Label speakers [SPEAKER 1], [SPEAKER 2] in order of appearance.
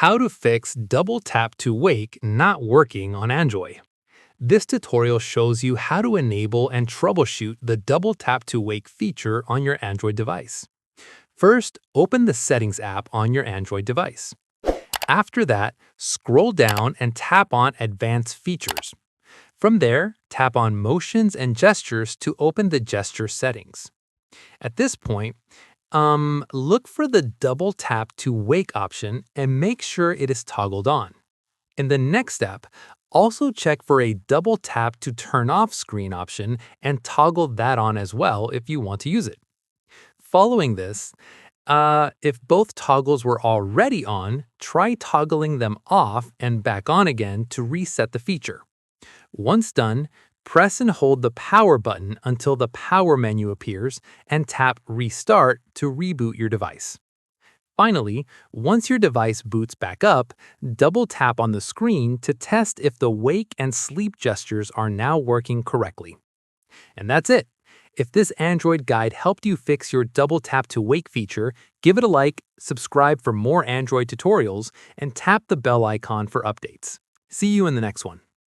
[SPEAKER 1] How to fix double tap to wake not working on Android. This tutorial shows you how to enable and troubleshoot the double tap to wake feature on your Android device. First, open the Settings app on your Android device. After that, scroll down and tap on Advanced Features. From there, tap on Motions and Gestures to open the gesture settings. At this point, look for the double tap to wake option and make sure it is toggled on. In the next step, also check for a double tap to turn off screen option and toggle that on as well if you want to use it. Following this, if both toggles were already on, try toggling them off and back on again to reset the feature. Once done, press and hold the power button until the power menu appears and tap Restart to reboot your device. Finally, once your device boots back up, double tap on the screen to test if the wake and sleep gestures are now working correctly. And that's it. If this Android guide helped you fix your double tap to wake feature, give it a like, subscribe for more Android tutorials, and tap the bell icon for updates. See you in the next one.